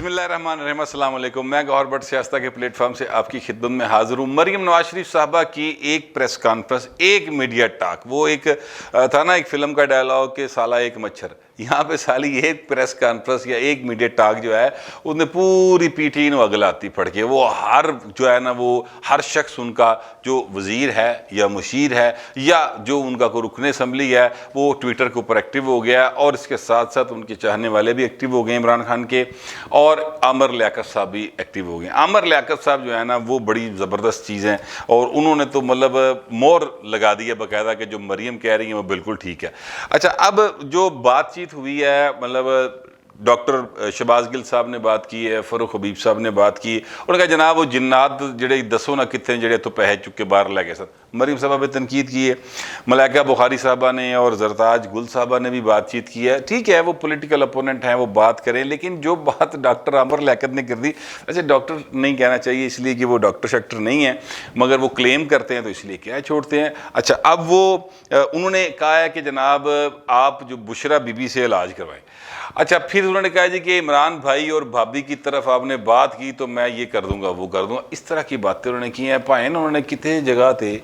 بسم اللہ الرحمن الرحیم، السلام علیکم۔ میں گوہر بٹ سیاستہ کے پلیٹ فارم سے آپ کی خدمت میں حاضر ہوں۔ مریم نواز شریف صاحبہ کی ایک پریس کانفرنس، ایک میڈیا ٹاک، وہ ایک تھا نا ایک فلم کا ڈائلاگ کہ سالہ ایک مچھر، یہاں پہ سالی ایک پریس کانفرنس یا ایک میڈیا ٹاک جو ہے اس نے پوری پی ٹی نو اگلاتی پڑھ کے، وہ ہر جو ہے نا وہ ہر شخص ان کا جو وزیر ہے یا مشیر ہے یا جو ان کا کوئی رکن اسمبلی ہے وہ ٹویٹر کے اوپر ایکٹیو ہو گیا، اور اس کے ساتھ ساتھ ان کے چاہنے والے بھی ایکٹیو ہو گئے عمران خان کے، اور عامر لیاقت صاحب بھی ایکٹیو ہو گئے۔ عامر لیاقت صاحب جو ہے نا وہ بڑی زبردست چیز ہیں، اور انہوں نے تو مطلب مور لگا دی ہے باقاعدہ کہ جو مریم کہہ رہی ہیں وہ بالکل ٹھیک ہے۔ اچھا، اب جو بات چیت ہوئی ہے، مطلب ڈاکٹر شہباز گل صاحب نے بات کی ہے، فاروق حبیب صاحب نے بات کی، انہوں نے کہا جناب وہ جنات جڑے دسو نہ کتنے جڑے تو پہ چکے باہر لے گئے سر۔ مریم صاحبہ پہ تنقید کی ہے، ملائکہ بخاری صاحبہ نے اور زرتاج گل صاحبہ نے بھی بات چیت کی ہے۔ ٹھیک ہے، وہ پولیٹیکل اپوننٹ ہیں، وہ بات کریں، لیکن جو بات ڈاکٹر عامر لیاقت نے کر دی، ویسے ڈاکٹر نہیں کہنا چاہیے اس لیے کہ وہ ڈاکٹر شکٹر نہیں ہیں، مگر وہ کلیم کرتے ہیں تو اس لیے کیا چھوڑتے ہیں۔ اچھا، اب وہ انہوں نے کہا ہے کہ جناب آپ جو بشرا بی بی سے علاج کروائیں۔ اچھا، پھر انہوں نے کہا جی کہ عمران بھائی اور بھابی کی طرف آپ نے بات کی تو میں یہ کر دوں گا وہ کر دوں گا، اس طرح کی باتیں انہوں نے کی ہیں۔ پائیں انہوں نے کتنے جگہ تھے،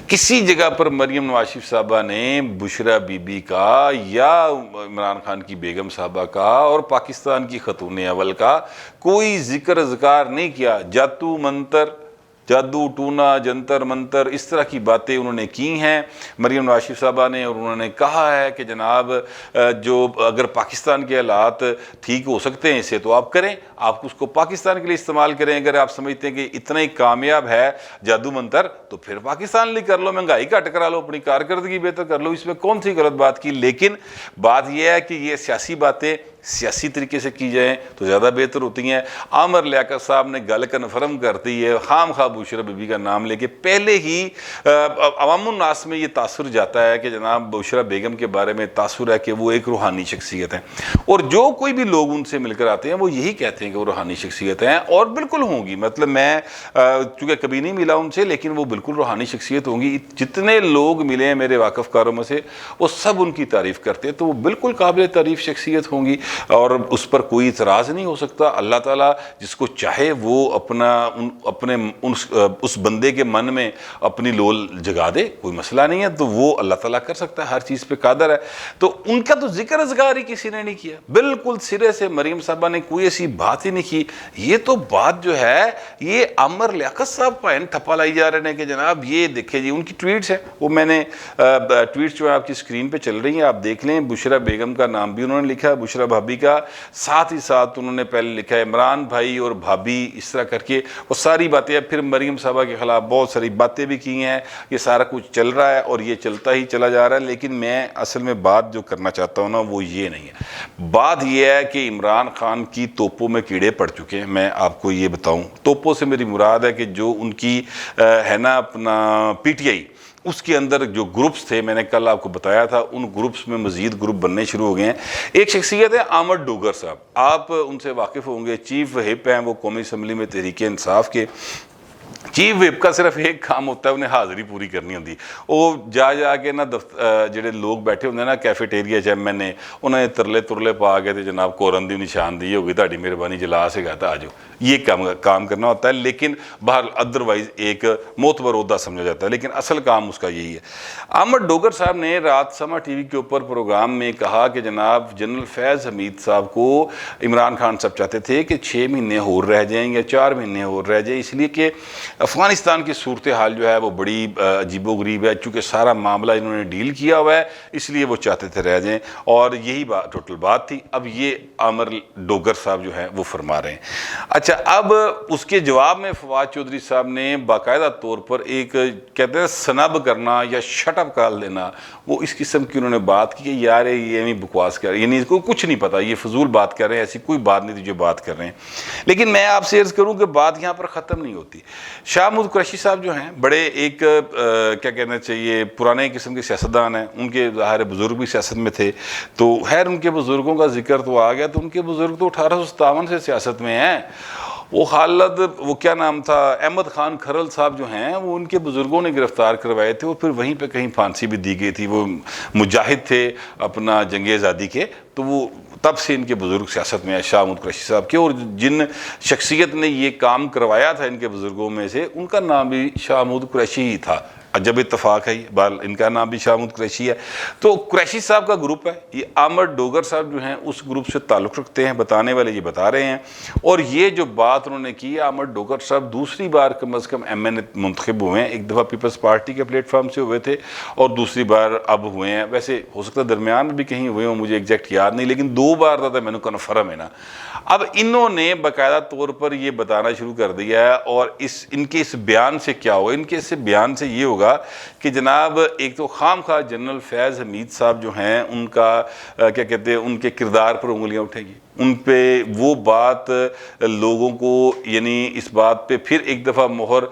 کسی جگہ پر مریم نواز شریف صاحبہ نے بشرا بی بی کا یا عمران خان کی بیگم صاحبہ کا اور پاکستان کی خاتون اول کا کوئی ذکر اذکار نہیں کیا۔ جادو منتر، جادو ٹونا جنتر منتر، اس طرح کی باتیں انہوں نے کی ہیں مریم نواز شریف صاحبہ نے، اور انہوں نے کہا ہے کہ جناب جو اگر پاکستان کے حالات ٹھیک ہو سکتے ہیں اسے تو آپ کریں، آپ اس کو پاکستان کے لیے استعمال کریں۔ اگر آپ سمجھتے ہیں کہ اتنا ہی کامیاب ہے جادو منتر تو پھر پاکستان لیے کر لو، مہنگائی گھٹ کرا لو، اپنی کارکردگی بہتر کر لو، اس میں کون سی غلط بات کی۔ لیکن بات یہ ہے کہ یہ سیاسی باتیں سیاسی طریقے سے کی جائیں تو زیادہ بہتر ہوتی ہیں۔ عامر لیاقت صاحب نے گل کنفرم کر دی ہے، خام خواہ بشرا بی بی کا نام لے کے پہلے ہی عوام الناس میں یہ تاثر جاتا ہے کہ جناب بشرا بیگم کے بارے میں تاثر ہے کہ وہ ایک روحانی شخصیت ہیں، اور جو کوئی بھی لوگ ان سے مل کر آتے ہیں وہ یہی کہتے ہیں کہ وہ روحانی شخصیت ہیں، اور بالکل ہوں گی۔ مطلب میں چونکہ کبھی نہیں ملا ان سے، لیکن وہ بالکل روحانی شخصیت ہوں گی۔ جتنے لوگ ملے ہیں میرے واقف کاروں میں سے وہ سب ان کی تعریف کرتے ہیں، تو وہ بالکل قابل تعریف شخصیت ہوں گی، اور اس پر کوئی اعتراض نہیں ہو سکتا۔ اللہ تعالیٰ جس کو چاہے وہ اپنے اس بندے کے من میں اپنی لول جگا دے، کوئی مسئلہ نہیں ہے، تو وہ اللہ تعالیٰ کر سکتا ہے، ہر چیز پہ قادر ہے۔ تو ان کا تو ذکر اذکار ہی کسی نے نہیں کیا، بالکل سرے سے مریم صاحبہ نے کوئی ایسی بات ہی نہیں کی۔ یہ تو بات جو ہے یہ عامر لیاقت صاحب پہ ٹھپا لائی جا رہے ہیں کہ جناب یہ دیکھیں جی ان کی ٹویٹس ہیں، وہ میں نے ٹویٹس جو ہے آپ کی اسکرین پہ چل رہی ہیں، آپ دیکھ لیں۔ بشرا بیگم کا نام بھی انہوں نے لکھا، بشرا بھابی کا، ساتھ ہی ساتھ انہوں نے پہلے لکھا ہے عمران بھائی اور بھابی، اس طرح کر کے وہ ساری باتیں ہیں۔ پھر مریم صاحبہ کے خلاف بہت ساری باتیں بھی کی ہیں۔ یہ سارا کچھ چل رہا ہے اور یہ چلتا ہی چلا جا رہا ہے، لیکن میں اصل میں بات جو کرنا چاہتا ہوں نا وہ یہ نہیں ہے۔ بات یہ ہے کہ عمران خان کی توپوں میں کیڑے پڑ چکے ہیں۔ میں آپ کو یہ بتاؤں، توپوں سے میری مراد ہے کہ جو ان کی ہے نا اپنا پی ٹی آئی، اس کے اندر جو گروپس تھے، میں نے کل آپ کو بتایا تھا، ان گروپس میں مزید گروپ بننے شروع ہو گئے ہیں۔ ایک شخصیت ہے احمد ڈوگر صاحب، آپ ان سے واقف ہوں گے، چیف وہپ ہیں وہ قومی اسمبلی میں تحریک انصاف کے۔ چیف وہپ کا صرف ایک کام ہوتا ہے، انہیں حاضری پوری کرنی ہوتی ہے۔ وہ جا کے نا جڑے لوگ بیٹھے ہوتے ہیں نا کیفیٹیریا چیئرمین نے، انہیں ترلے پا کے تے جناب کورن دی نشان دی ہوگی، تہاڈی مہربانی جلا سے گا آ جاؤ، یہ کام کرنا ہوتا ہے۔ لیکن باہر ادروائز ایک معتبر عہدہ سمجھا جاتا ہے، لیکن اصل کام اس کا یہی ہے۔ احمد ڈوگر صاحب نے رات سما ٹی وی کے اوپر پروگرام میں کہا کہ جناب جنرل فیض حمید صاحب کو عمران خان صاحب چاہتے تھے کہ 6 مہینے اور رہ جائیں یا 4 مہینے اور رہ جائیں، اس لیے کہ افغانستان کی صورتحال جو ہے وہ بڑی عجیب و غریب ہے، چونکہ سارا معاملہ انہوں نے ڈیل کیا ہوا ہے، اس لیے وہ چاہتے تھے رہ جائیں، اور یہی ٹوٹل بات تھی۔ اب یہ عامر ڈوگر صاحب جو ہیں وہ فرما رہے ہیں۔ اچھا، اب اس کے جواب میں فواد چودھری صاحب نے باقاعدہ طور پر ایک کہتے ہیں سنب کرنا یا شٹ اپ کال دینا، وہ اس قسم کی انہوں نے بات کی کہ یار یہ بکواس کر رہے ہیں، یعنی کچھ نہیں پتا، یہ فضول بات کر رہے ہیں، ایسی کوئی بات نہیں تھی جو بات کر رہے ہیں۔ لیکن میں آپ سے عرض کروں کہ بات یہاں پر ختم نہیں ہوتی۔ شاہ محمود قریشی صاحب جو ہیں بڑے ایک کیا کہنا چاہیے پرانے قسم کے سیاستدان ہیں، ان کے ظاہر بزرگ بھی سیاست میں تھے، تو خیر ان کے بزرگوں کا ذکر تو آ گیا، تو ان کے بزرگ تو 1857 سے سیاست میں ہیں، وہ حالت، وہ کیا نام تھا، احمد خان کھرل صاحب جو ہیں، وہ ان کے بزرگوں نے گرفتار کروائے تھے اور پھر وہیں پہ کہیں پھانسی بھی دی گئی تھی. وہ مجاہد تھے اپنا جنگ آزادی کے، تو وہ تب سے ان کے بزرگ سیاست میں ہیں، شاہ محمود قریشی صاحب کے. اور جن شخصیت نے یہ کام کروایا تھا ان کے بزرگوں میں سے، ان کا نام بھی شاہ محمود قریشی ہی تھا. عجب اتفاق ہے، بال ان کا نام بھی شاہ محمود قریشی ہے. تو قریشی صاحب کا گروپ ہے. یہ عامر ڈوگر صاحب جو ہیں اس گروپ سے تعلق رکھتے ہیں، بتانے والے یہ بتا رہے ہیں. اور یہ جو بات انہوں نے کی، عامر ڈوگر صاحب دوسری بار کم از کم ایم این اے منتخب ہوئے ہیں. ایک دفعہ پیپلز پارٹی کے پلیٹ فارم سے ہوئے تھے اور دوسری بار اب ہوئے ہیں. ویسے ہو سکتا ہے درمیان میں بھی کہیں ہوئے ہوں، مجھے ایگزیکٹ یاد نہیں، لیکن 2 بار تھا میں نے کنفرم ہے نا. اب انہوں نے باقاعدہ طور پر یہ بتانا شروع کر دیا ہے. اور ان کے اس بیان سے کیا ہوگا؟ ان کے اس بیان سے یہ ہوگا کہ جناب ایک تو خام خواہ جنرل فیض حمید صاحب جو ہیں، ان کا کیا کہتے ہیں، ان کے کردار پر انگلیاں اٹھیں گی. ان پہ وہ بات لوگوں کو، یعنی اس بات پہ پھر ایک دفعہ مہر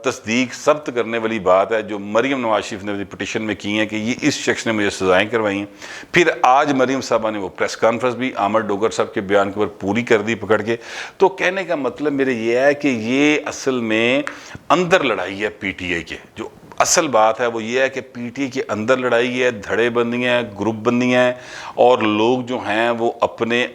تصدیق ثبت کرنے والی بات ہے جو مریم نواز شریف نے پٹیشن میں کی ہیں کہ یہ اس شخص نے مجھے سزائیں کروائی ہیں. پھر آج مریم صاحبہ نے وہ پریس کانفرنس بھی عامر ڈوگر صاحب کے بیان کے اوپر پوری کر دی پکڑ کے. تو کہنے کا مطلب میرے یہ ہے کہ یہ اصل میں اندر لڑائی ہے پی ٹی آئی کے. جو اصل بات ہے وہ یہ ہے کہ پی ٹی آئی کے اندر لڑائی ہے، دھڑے بندیاں ہیں، گروپ بندیاں ہیں، اور لوگ جو ہیں وہ اپنے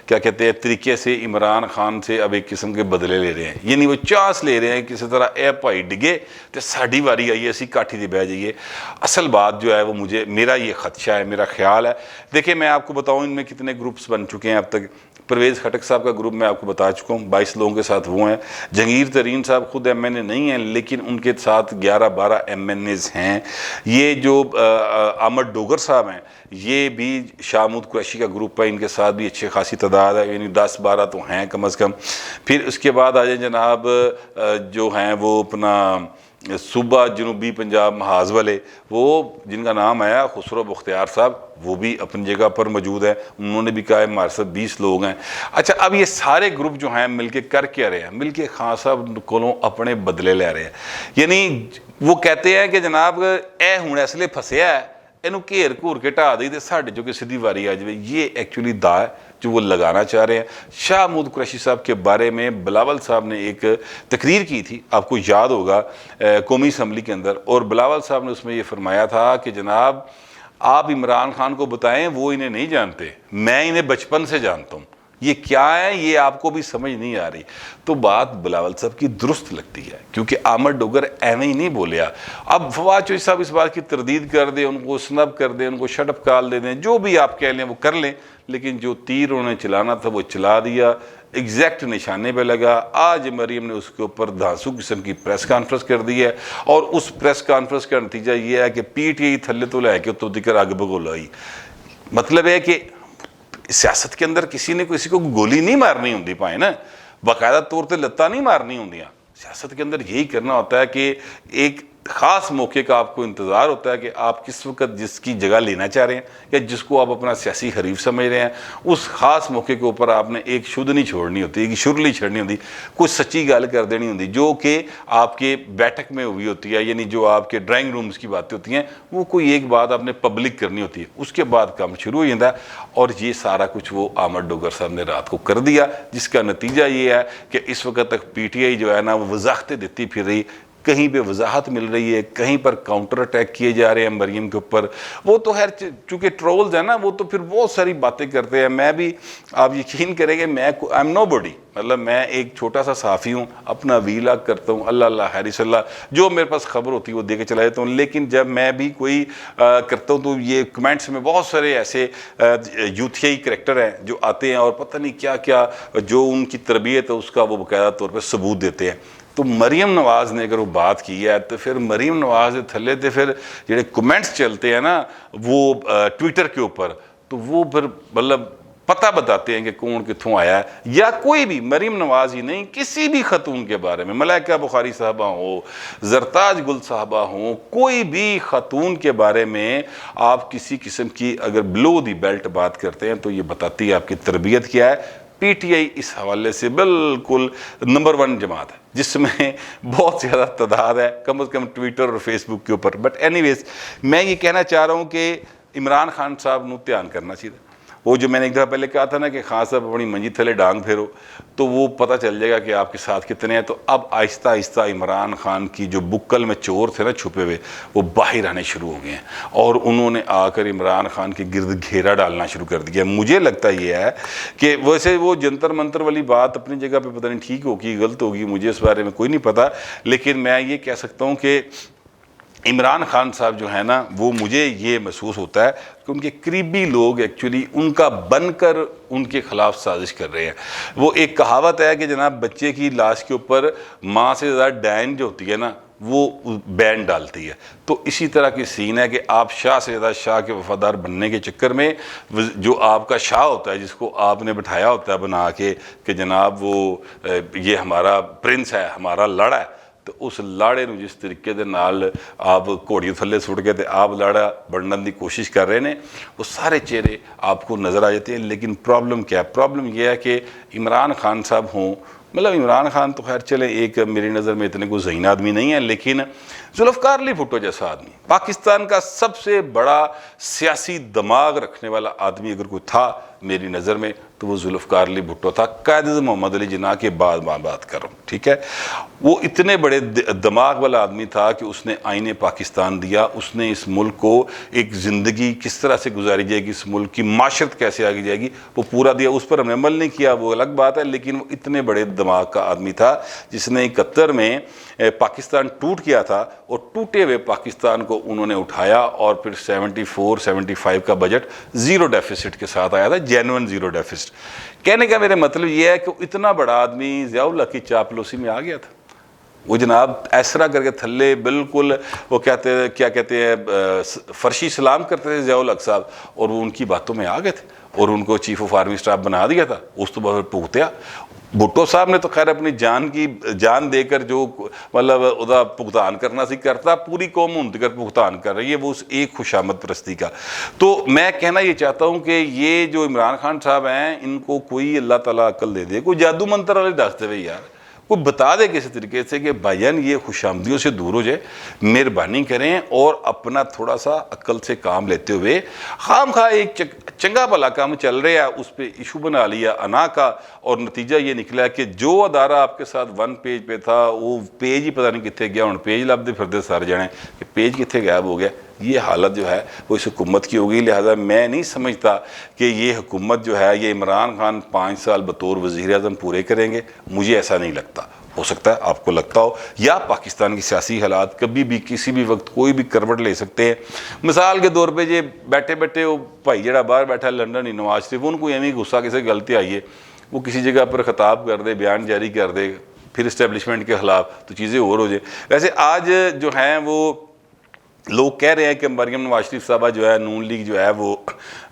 کیا کہتے ہیں طریقے سے عمران خان سے اب ایک قسم کے بدلے لے رہے ہیں. یعنی وہ چانس لے رہے ہیں کسی طرح، اے بھائی ڈگے تو ساڑی واری آئیے، اسی کاٹھی دے بہ جائیے. اصل بات جو ہے وہ میرا یہ خدشہ ہے، میرا خیال ہے. دیکھیں میں آپ کو بتاؤں ان میں کتنے گروپس بن چکے ہیں اب تک. پرویز خٹک صاحب کا گروپ میں آپ کو بتا چکا ہوں، 22 لوگوں کے ساتھ وہ ہیں. جہانگیر ترین صاحب خود ایم این اے نہیں ہیں لیکن ان کے ساتھ 11-12 ایم این ایز ہیں. یہ جو عامر ڈوگر صاحب ہیں یہ بھی شاہ محمود قریشی کا گروپ ہے، ان کے ساتھ بھی اچھی خاصی تعداد ہے، یعنی 10-12 تو ہیں کم از کم. پھر اس کے بعد آ جائیں جناب جو ہیں وہ اپنا صوبہ جنوبی پنجاب محاذ والے، وہ جن کا نام آیا خسرو بختیار صاحب، وہ بھی اپنی جگہ پر موجود ہیں. انہوں نے بھی کہا ہے ہمارے ساتھ 20 لوگ ہیں. اچھا اب یہ سارے گروپ جو ہیں مل کے کر کے رہے ہیں، مل کے خان صاحب کو اپنے بدلے لے رہے ہیں. یعنی وہ کہتے ہیں کہ جناب اے ہوں اس لیے پھسیا ہے، اینو گھیر گھور کے ٹھا دی تے ساڈے جو کہ سیدھی واری آ جائے. یہ ایکچولی دا ہے جو وہ لگانا چاہ رہے ہیں. شاہ محمود قریشی صاحب کے بارے میں بلاول صاحب نے ایک تقریر کی تھی، آپ کو یاد ہوگا، قومی اسمبلی کے اندر. اور بلاول صاحب نے اس میں یہ فرمایا تھا کہ جناب آپ عمران خان کو بتائیں، وہ انہیں نہیں جانتے، میں انہیں بچپن سے جانتا ہوں. یہ کیا ہے یہ آپ کو بھی سمجھ نہیں آ رہی. تو بات بلاول صاحب کی درست لگتی ہے کیونکہ عامر ڈوگر ایویں ہی نہیں بولیا. اب فواد چوہدری صاحب اس بات کی تردید کر دیں، ان کو سنب کر دیں، ان کو شٹ اپ کال دے دیں، جو بھی آپ کہہ لیں وہ کر لیں، لیکن جو تیر انہوں نے چلانا تھا وہ چلا دیا، ایگزیکٹ نشانے پہ لگا. آج مریم نے اس کے اوپر دھانسو قسم کی پریس کانفرنس کر دی ہے، اور اس پریس کانفرنس کا نتیجہ یہ ہے کہ پی ٹی آئی تھلے تو لے کے تو دکر اگ بگولائی. مطلب ہے کہ سیاست کے اندر کسی نے کسی کو گولی نہیں مارنی ہوندی پائے نا، باقاعدہ طور پہ لتاں نہیں مارنی ہوندیاں. سیاست کے اندر یہی کرنا ہوتا ہے کہ ایک خاص موقع کا آپ کو انتظار ہوتا ہے کہ آپ کس وقت جس کی جگہ لینا چاہ رہے ہیں یا جس کو آپ اپنا سیاسی حریف سمجھ رہے ہیں، اس خاص موقع کے اوپر آپ نے ایک شدھ نہیں چھوڑنی ہوتی، ایک شرلی چھڑنی ہوتی، کوئی سچی گل کر دینی ہوتی جو کہ آپ کے بیٹھک میں ہوئی ہوتی ہے. یعنی جو آپ کے ڈرائنگ رومز کی باتیں ہوتی ہیں وہ کوئی ایک بات آپ نے پبلک کرنی ہوتی ہے، اس کے بعد کام شروع ہو جاتا ہے. اور یہ سارا کچھ وہ عامر ڈوگر صاحب نے رات کو کر دیا، جس کا نتیجہ یہ ہے کہ اس وقت تک پی ٹی آئی جو ہے نا وہ وضاحتیں دیتی پھر رہی، کہیں پہ وضاحت مل رہی ہے، کہیں پر کاؤنٹر اٹیک کیے جا رہے ہیں مریم کے اوپر. وہ تو خیر چونکہ ٹرولز ہیں نا، وہ تو پھر بہت ساری باتیں کرتے ہیں. میں بھی آپ یقین کریں گے میں آئی ایم نو باڈی، مطلب میں ایک چھوٹا سا صحافی ہوں، اپنا ویلاگ کرتا ہوں، اللہ حیرس اللہ، جو میرے پاس خبر ہوتی ہے وہ دے کے چلا جاتا ہوں. لیکن جب میں بھی کوئی کرتا ہوں تو یہ کمنٹس میں بہت سارے ایسے یوتھیائی کریکٹر ہیں جو آتے ہیں اور پتہ نہیں کیا کیا جو ان کی تربیت ہے اس کا وہ باقاعدہ طور پہ ثبوت دیتے ہیں. تو مریم نواز نے اگر وہ بات کی ہے تو پھر مریم نواز تھلے تھے پھر جڑے کمنٹس چلتے ہیں نا وہ ٹویٹر کے اوپر، تو وہ پھر مطلب پتہ بتاتے ہیں کہ کون کتھوں آیا ہے. یا کوئی بھی مریم نواز ہی نہیں، کسی بھی خاتون کے بارے میں، ملائکہ بخاری صاحبہ ہوں، زرتاج گل صاحبہ ہوں، کوئی بھی خاتون کے بارے میں آپ کسی قسم کی اگر بلو دی بیلٹ بات کرتے ہیں تو یہ بتاتی ہے آپ کی تربیت کیا ہے. پی ٹی آئی اس حوالے سے بالکل نمبر 1 جماعت ہے جس میں بہت زیادہ تعداد ہے کم از کم ٹویٹر اور فیس بک کے اوپر. بٹ اینی ویز میں یہ کہنا چاہ رہا ہوں کہ عمران خان صاحب نو دھیان کرنا چاہیے. وہ جو میں نے ایک دفعہ پہلے کہا تھا نا کہ خان صاحب اپنی منجی تھلے ڈانگ پھیرو تو وہ پتہ چل جائے گا کہ آپ کے ساتھ کتنے ہیں. تو اب آہستہ آہستہ عمران خان کی جو بکل میں چور تھے نا چھپے ہوئے وہ باہر آنے شروع ہو گئے ہیں اور انہوں نے آ کر عمران خان کے گرد گھیرا ڈالنا شروع کر دیا. مجھے لگتا یہ ہے کہ ویسے وہ جنتر منتر والی بات اپنی جگہ پہ پتہ نہیں ٹھیک ہوگی غلط ہوگی, مجھے اس بارے میں کوئی نہیں پتہ, لیکن میں یہ کہہ سکتا ہوں کہ عمران خان صاحب جو ہے نا وہ مجھے یہ محسوس ہوتا ہے کہ ان کے قریبی لوگ ایکچولی ان کا بن کر ان کے خلاف سازش کر رہے ہیں. وہ ایک کہاوت ہے کہ جناب بچے کی لاش کے اوپر ماں سے زیادہ ڈین جو ہوتی ہے نا وہ بین ڈالتی ہے. تو اسی طرح کی سین ہے کہ آپ شاہ سے زیادہ شاہ کے وفادار بننے کے چکر میں جو آپ کا شاہ ہوتا ہے جس کو آپ نے بٹھایا ہوتا ہے بنا کے کہ جناب وہ یہ ہمارا پرنس ہے, ہمارا لاڑا ہے, تو اس لاڑے نو جس طریقے دے نال آپ گھوڑی تھلے سٹ کے تے آپ لاڑا بننے دی کوشش کر رہے ہیں وہ سارے چہرے آپ کو نظر آ جاتے ہیں. لیکن پرابلم کیا ہے؟ پرابلم یہ ہے کہ عمران خان صاحب ہوں, مطلب عمران خان تو خیر چلے ایک میری نظر میں اتنے کوئی ذہین آدمی نہیں ہے, لیکن ذوالفقار علی بھٹو جیسا آدمی پاکستان کا سب سے بڑا سیاسی دماغ رکھنے والا آدمی اگر کوئی تھا میری نظر میں تو وہ ذوالفقار علی بھٹو تھا. قائد اعظم محمد علی جناح کے بعد میں بات کر رہا ہوں, ٹھیک ہے. وہ اتنے بڑے دماغ والا آدمی تھا کہ اس نے آئین پاکستان دیا, اس نے اس ملک کو ایک زندگی کس طرح سے گزاری جائے گی, اس ملک کی معاشرت کیسے آگے جائے گی وہ پورا دیا. اس پر ہم نے عمل نہیں کیا وہ الگ بات ہے, لیکن وہ اتنے بڑے دماغ کا آدمی تھا جس نے 71 میں پاکستان ٹوٹ گیا تھا اور ٹوٹے ہوئے پاکستان کو انہوں نے اٹھایا اور پھر 74-75 کا بجٹ زیرو ڈیفیسٹ کے ساتھ آیا تھا, جینوئن زیرو ڈیفیسٹ. کہنے کا میرے مطلب یہ ہے کہ اتنا بڑا آدمی ضیاء اللہ کی چاپلوسی میں آ گیا تھا. وہ جناب ایسرا کر کے تھلے بالکل وہ کیا کہتے ہیں فرشی سلام کرتے تھے ضیاء الحق صاحب, اور وہ ان کی باتوں میں آ گئے تھے اور ان کو چیف آف آرمی اسٹاف بنا دیا تھا. اس تو بعد پھگتیا بھٹو صاحب نے تو خیر اپنی جان دے کر جو مطلب ادا بھگتان کرنا سی کرتا, پوری قوم ان کر بھگتان کر رہی ہے وہ اس ایک خوشامد پرستی کا. تو میں کہنا یہ چاہتا ہوں کہ یہ جو عمران خان صاحب ہیں ان کو کوئی اللہ تعالیٰ عقل دے دے, کوئی جادو منتر والے دستے ہوئے یار کوئی بتا دے کسی طریقے سے کہ بھائیان یہ خوشامدیوں سے دور ہو جائے, مہربانی کریں اور اپنا تھوڑا سا عقل سے کام لیتے ہوئے خام خواہ ایک چنگا بھلا کام چل رہے ہیں اس پہ ایشو بنا لیا انا کا, اور نتیجہ یہ نکلا کہ جو ادارہ آپ کے ساتھ 1 پیج پہ تھا وہ پیج ہی پتہ نہیں کتنے گیا, ہوں پیج لبدے پھردے سارے جانے کہ پیج کتنے غائب ہو گیا. یہ حالت جو ہے وہ اس حکومت کی ہوگی. لہٰذا میں نہیں سمجھتا کہ یہ حکومت جو ہے یہ عمران خان 5 سال بطور وزیر اعظم پورے کریں گے, مجھے ایسا نہیں لگتا. ہو سکتا ہے آپ کو لگتا ہو, یا پاکستان کی سیاسی حالات کبھی بھی کسی بھی وقت کوئی بھی کروٹ لے سکتے ہیں. مثال کے طور پہ یہ بیٹھے بیٹھے وہ بھائی جڑا باہر بیٹھا لنڈن ہی نواز شریف, ان کو ایویں غصہ کسی غلطی آئی ہے وہ کسی جگہ پر خطاب کر دے, بیان جاری کر دے پھر اسٹیبلشمنٹ کے خلاف تو چیزیں اور ہو جائیں. ویسے آج جو ہیں وہ لوگ کہہ رہے ہیں کہ مریم نواز شریف صاحبہ جو ہے نون لیگ جو ہے وہ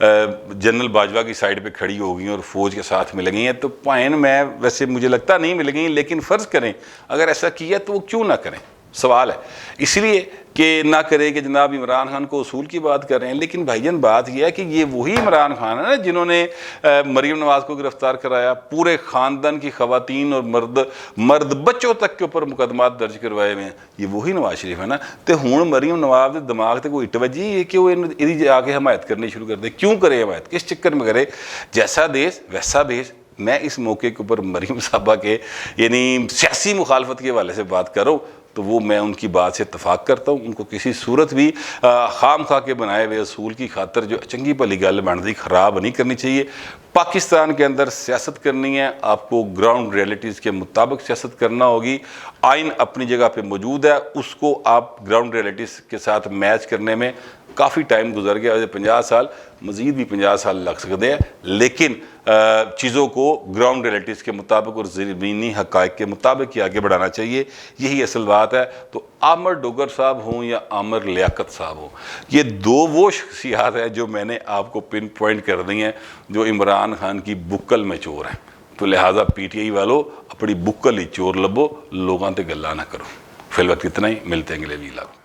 جنرل باجوہ کی سائڈ پہ کھڑی ہو گئی اور فوج کے ساتھ مل گئی ہیں. تو پوائنٹ میں ویسے مجھے لگتا نہیں مل گئی, لیکن فرض کریں اگر ایسا کیا تو وہ کیوں نہ کریں, سوال ہے. اس لیے کہ نہ کرے کہ جناب عمران خان کو اصول کی بات کر رہے ہیں, لیکن بھائی جان بات یہ ہے کہ یہ وہی عمران خان ہے نا جنہوں نے مریم نواز کو گرفتار کرایا, پورے خاندان کی خواتین اور مرد بچوں تک کے اوپر مقدمات درج کروائے ہوئے ہیں. یہ وہی نواز شریف ہے نا. تو ہوں مریم نواز کے دماغ تے کوئی اٹ وجی ہے کہ وہ آ کے حمایت کرنی شروع کر دے. کیوں کرے حمایت, کس چکر میں کرے؟ جیسا دیس ویسا بیس. میں اس موقع کے اوپر مریم صاحبہ کے یعنی سیاسی مخالفت کے حوالے سے بات کروں تو وہ میں ان کی بات سے اتفاق کرتا ہوں. ان کو کسی صورت بھی خام خواہ کے بنائے ہوئے اصول کی خاطر جو چنگی بھلی گل بنتی خراب نہیں کرنی چاہیے. پاکستان کے اندر سیاست کرنی ہے, آپ کو گراؤنڈ ریئلٹیز کے مطابق سیاست کرنا ہوگی. آئین اپنی جگہ پہ موجود ہے, اس کو آپ گراؤنڈ ریئلٹیز کے ساتھ میچ کرنے میں کافی ٹائم گزر گیا, 50 سال, مزید بھی 50 سال لگ سکتے ہیں, لیکن چیزوں کو گراؤنڈ ریئلٹیز کے مطابق اور زمینی حقائق کے مطابق ہی آگے بڑھانا چاہیے. یہی اصل بات ہے. تو عامر ڈوگر صاحب ہوں یا عامر لیاقت صاحب ہوں, یہ دو وہ شخصیات ہیں جو میں نے آپ کو پن پوائنٹ کر دی ہیں جو عمران خان کی بکل میں چور ہیں. تو لہٰذا پی ٹی آئی والو اپنی بکل ہی چور لبو, لوگاں تے گلا نہ کرو. فی الوقت اتنا ہی, ملتے ہیں اگلے ویلاگ.